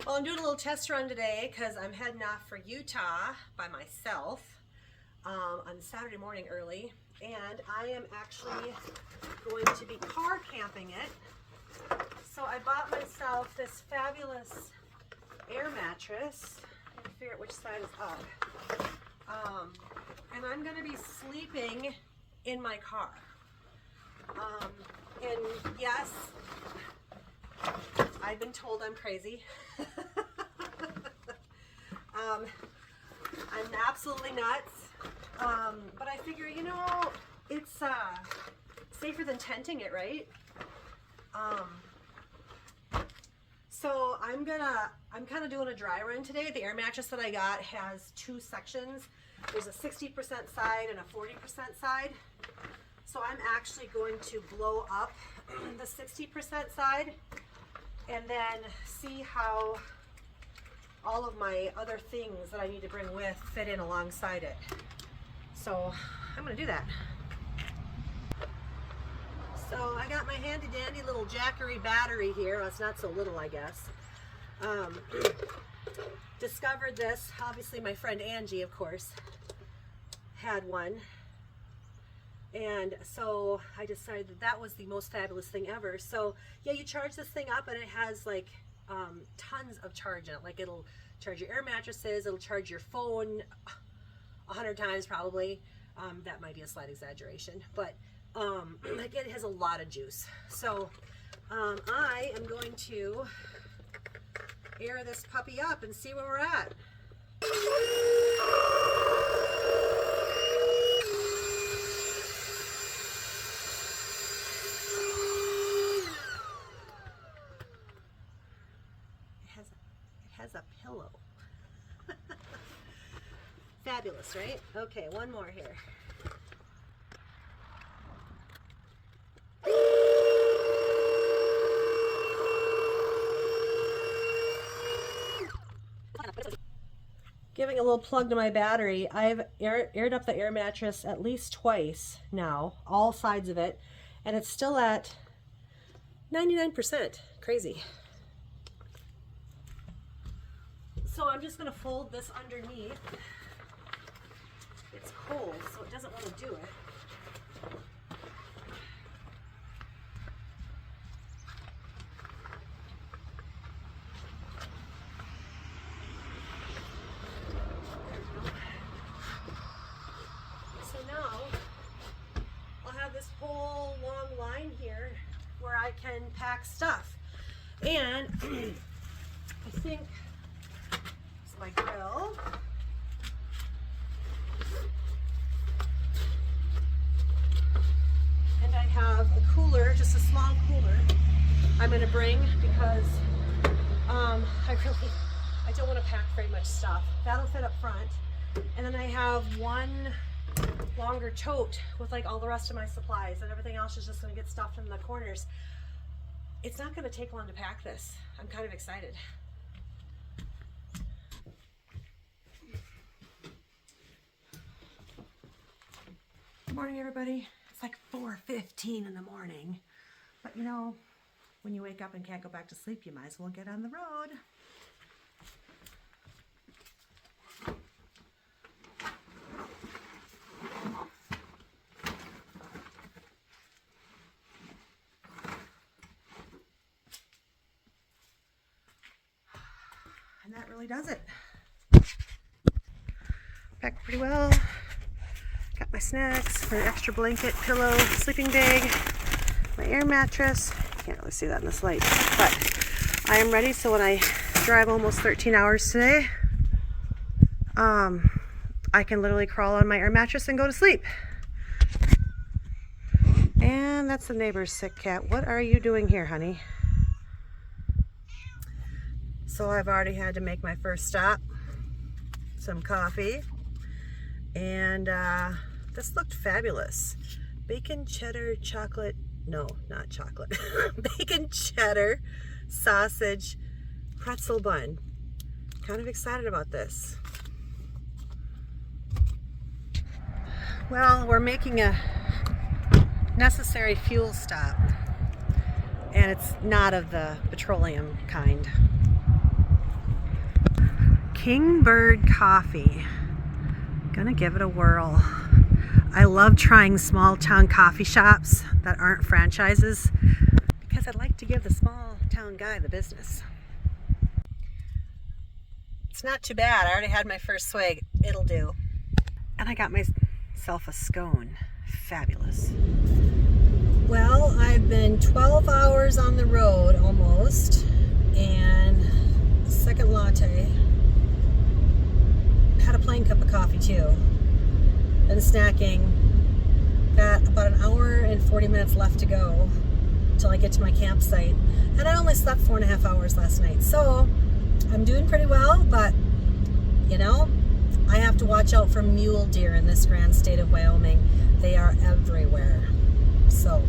Well, I'm doing a little test run today because I'm heading off for Utah by myself on Saturday morning early, and I am actually going to be car camping it. So I bought myself this fabulous air mattress. I can figure out which side is up. And I'm going to be sleeping in my car. And yes, I've been told I'm crazy. I'm absolutely nuts. But I figure, it's safer than tenting it, right? So I'm kind of doing a dry run today. The air mattress that I got has two sections. There's a 60% side and a 40% side. So I'm actually going to blow up the 60% side and then see how all of my other things that I need to bring with fit in alongside it. So I'm gonna do that. So I got my handy dandy little Jackery battery here. Well, it's not so little, I guess. Discovered this, obviously my friend Angie, of course, had one. And so I decided that was the most fabulous thing ever. So yeah, you charge this thing up and it has like tons of charge in it. Like it'll charge your air mattresses, it'll charge your phone 100 times probably. That might be a slight exaggeration, but like it has a lot of juice. So I am going to air this puppy up and see where we're at. Has a pillow. Fabulous, right? Okay, one more here. Giving a little plug to my battery. I've aired up the air mattress at least twice now, all sides of it, and it's still at 99%. Crazy. So I'm just going to fold this underneath. It's cold, so it doesn't want to do it. So now I'll have this whole long line here where I can pack stuff. And I think my grill. And I have a cooler, just a small cooler I'm going to bring because I don't want to pack very much stuff. That'll fit up front. And then I have one longer tote with like all the rest of my supplies, and everything else is just going to get stuffed in the corners. It's not going to take long to pack this. I'm kind of excited. Good morning, everybody. It's like 4:15 in the morning, but when you wake up and can't go back to sleep, you might as well get on the road. And that really does it. Packed pretty well. Got my snacks, my extra blanket, pillow, sleeping bag, my air mattress. Can't really see that in this light, but I am ready. So when I drive almost 13 hours today, I can literally crawl on my air mattress and go to sleep. And that's the neighbor's sick cat. What are you doing here, honey? So I've already had to make my first stop. Some coffee. And this looked fabulous. Bacon cheddar chocolate, no, not chocolate. Bacon cheddar sausage pretzel bun. Kind of excited about this. Well, we're making a necessary fuel stop, and it's not of the petroleum kind. Kingbird Coffee. Gonna give it a whirl. I love trying small town coffee shops that aren't franchises because I'd like to give the small town guy the business. It's not too bad. I already had my first swig. It'll do. And I got myself a scone. Fabulous. Well, I've been 12 hours on the road almost, and second latte. Had a plain cup of coffee too. Been snacking. Got about an hour and 40 minutes left to go till I get to my campsite. And I only slept 4.5 hours last night. So I'm doing pretty well, but you know, I have to watch out for mule deer in this grand state of Wyoming. They are everywhere. So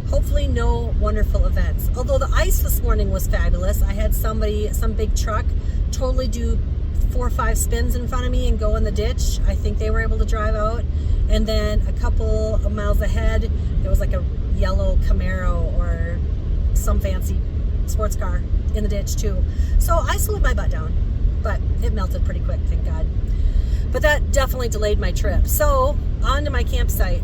hopefully no wonderful events. Although the ice this morning was fabulous. I had some big truck totally do 4 or 5 spins in front of me and go in the ditch. I think they were able to drive out. And then a couple of miles ahead, there was like a yellow Camaro or some fancy sports car in the ditch too. So I slowed my butt down, but it melted pretty quick, thank God. But that definitely delayed my trip. So on to my campsite.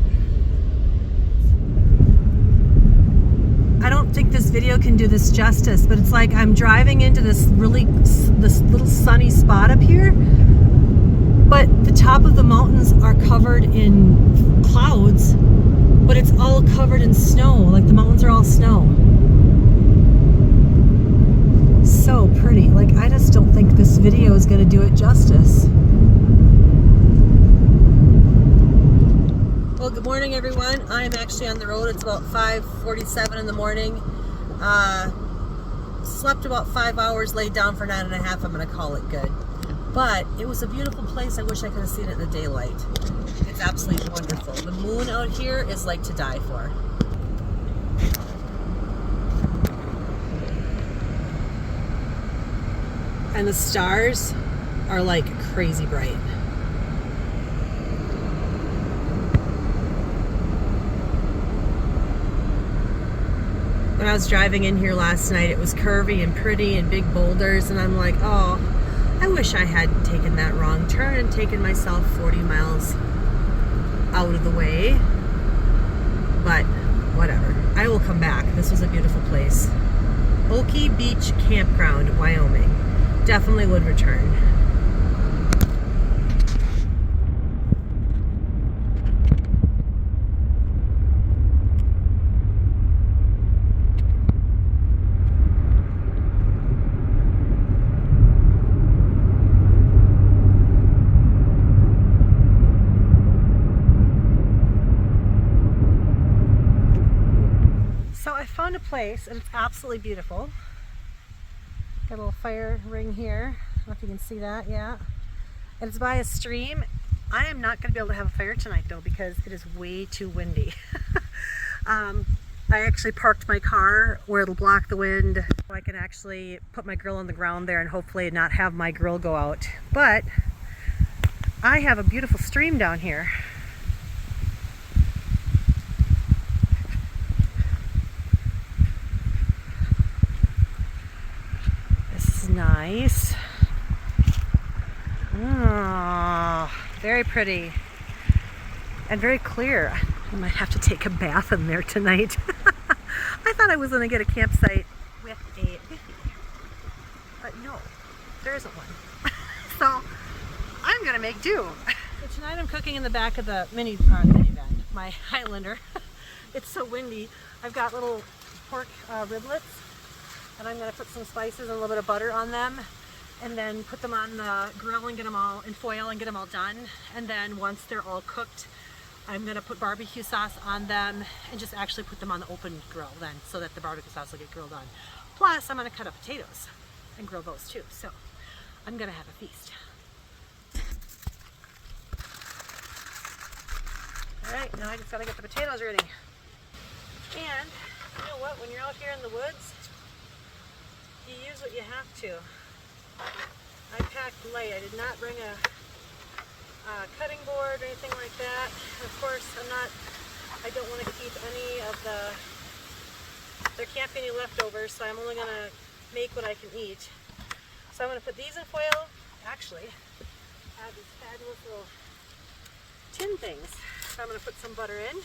I don't think this video can do this justice, but it's like I'm driving into this little sunny spot up here, but the top of the mountains are covered in clouds, but it's all covered in snow. Like the mountains are all snow. So pretty. Like I just don't think this video is going to do it justice. Well, good morning, everyone. I'm actually on the road. It's about 5:47 in the morning. Slept about 5 hours, laid down for 9.5. I'm going to call it good. But it was a beautiful place. I wish I could have seen it in the daylight. It's absolutely wonderful. The moon out here is like to die for. And the stars are like crazy bright. When I was driving in here last night, it was curvy and pretty and big boulders, and I'm like, oh, I wish I hadn't taken that wrong turn and taken myself 40 miles out of the way. But whatever, I will come back. This was a beautiful place. Oakey Beach Campground, Wyoming. Definitely would return. Found a place and it's absolutely beautiful. Got a little fire ring here. I don't know if you can see that, yeah. And it's by a stream. I am not going to be able to have a fire tonight though because it is way too windy. I actually parked my car where it'll block the wind so I can actually put my grill on the ground there and hopefully not have my grill go out. But I have a beautiful stream down here. Nice. Oh, very pretty and very clear. I might have to take a bath in there tonight. I thought I was going to get a campsite with a biffy, but no, there isn't one. So I'm going to make do. So tonight I'm cooking in the back of the minivan, my Highlander. It's so windy. I've got little pork riblets. And I'm going to put some spices and a little bit of butter on them and then put them on the grill and get them all in foil and get them all done. And then once they're all cooked, I'm going to put barbecue sauce on them and just actually put them on the open grill then so that the barbecue sauce will get grilled on. Plus, I'm going to cut up potatoes and grill those too. So I'm going to have a feast. All right, now I just got to get the potatoes ready. And you know what? When you're out here in the woods, you use what you have to. I packed light. I did not bring a cutting board or anything like that. Of course, I don't want to keep any of there can't be any leftovers, so I'm only going to make what I can eat. So I'm going to put these in foil. Actually, I have these fabulous little tin things. So I'm going to put some butter in,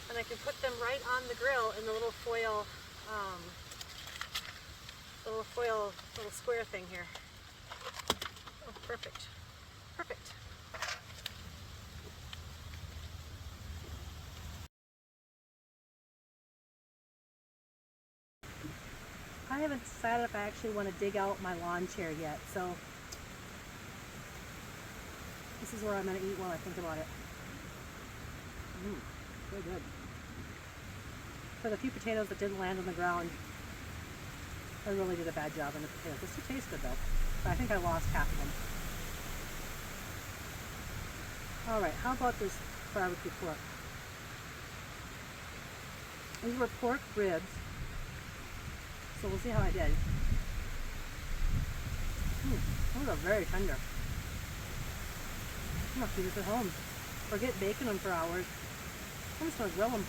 and I can put them right on the grill in the little foil, little square thing here. Oh, perfect. Perfect. I haven't decided if I actually want to dig out my lawn chair yet, so this is where I'm going to eat while I think about it. Very good. For the few potatoes that didn't land on the ground, I really did a bad job on the potatoes. They still taste good though, but I think I lost half of them. Alright, how about this barbecue pork? These were pork ribs, so we'll see how I did. Those are very tender. I'm going to do this at home. Forget baking them for hours. I'm just going to grill them.